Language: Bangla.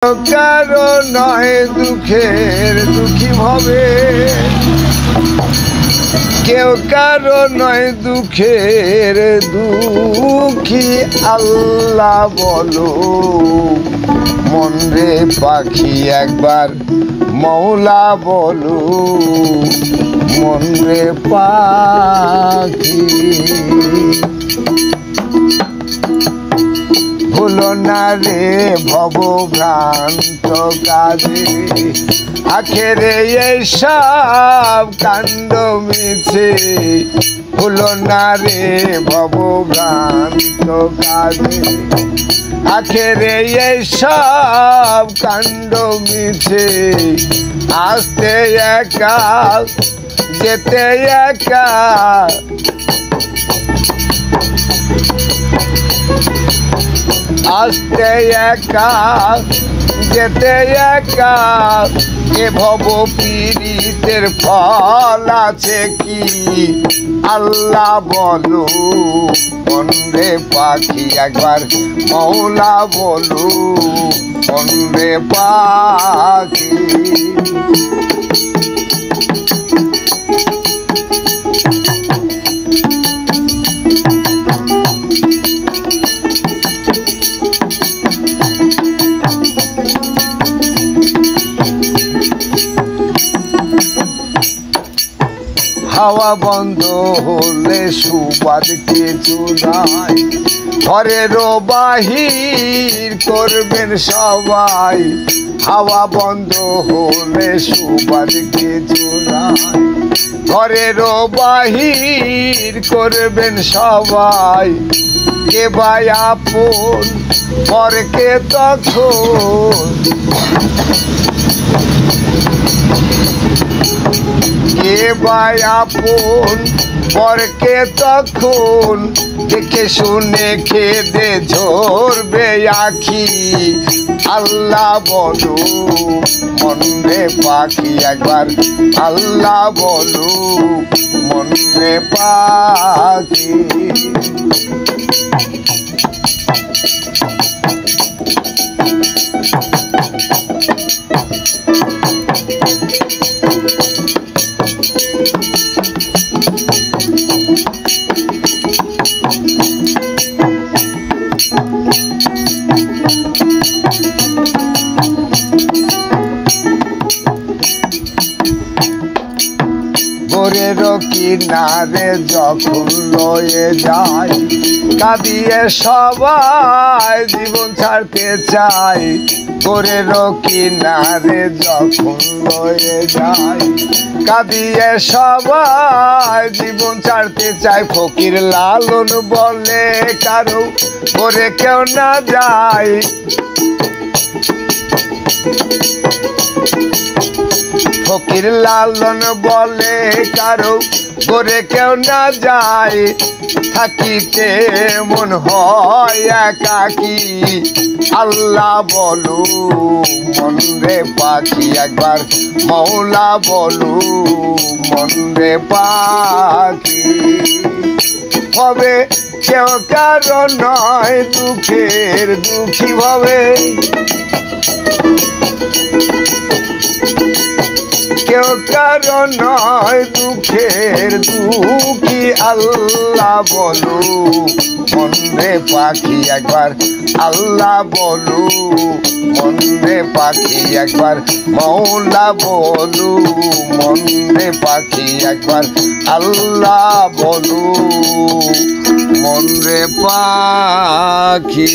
কারো নয় দুঃখের দুঃখী হবে, কেউ কারো নয় দুঃখের দুঃখী। আল্লাহ বলো মন রে পাখি একবার মৌলা বলো মন রে পাখি। ভুলো না রে ভবভ্রান্ত কাজে, আখেরে এইসব কাণ্ড মিছে। ভুলো না রে ভবভ্রান্ত কাজে, আখেরে এইসব কাণ্ড মিছে। আসতে একা যেতে একা, আসতে একা যেতে একা। এ ভব পীড়িতের ফল আছে কি? আল্লাহ বলো মন রে পাখি একবার মৌলা বলো মন রে পাখি। হাওয়া বন্ধ হলে সুবাদ কিছু নাই, ঘরেরও বাহির করবেন সবাই। হাওয়া বন্ধ হলে সুবাদ কিছু নাই, ঘরেরও বাহির করবেন সবাই। কে ভাই আপন পরকে তখন, কে ভাই আপন পরকে তখন। দেখে শুনে খেদে ঝরবে আখি। আল্লাহ বলো মন রে পাখি একবার আল্লাহ বলো মন রে পাখি। গোরের কিনারে যখন লয়ে যায়, কাঁদিয়ে সবাই জীবন ছাড়তে চায়। গোরের কিনারে যখন লয়ে যায়, কাঁদিয়ে সবাই জীবন ছাড়তে চায়। ফকির লালন বলে কারো গোরে কেউ না যায়। ফকির লালন বলে কারো গোরে কেউ না যায়। থাকিতে মন হয় একাকী। আল্লাহ বলো মন রে পাখি একবার মৌলা বলো মন রে পাখি। হবে কেউ কারো নয় দুঃখের দুঃখী হবে, কেউ কারো নয় দুঃখের দুঃখী। আল্লাহ বলো মন রে পাখি একবার আল্লাহ বলো মন রে পাখি একবার মৌলা বলো মন রে পাখি একবার আল্লাহ বলো মন রে পাখি।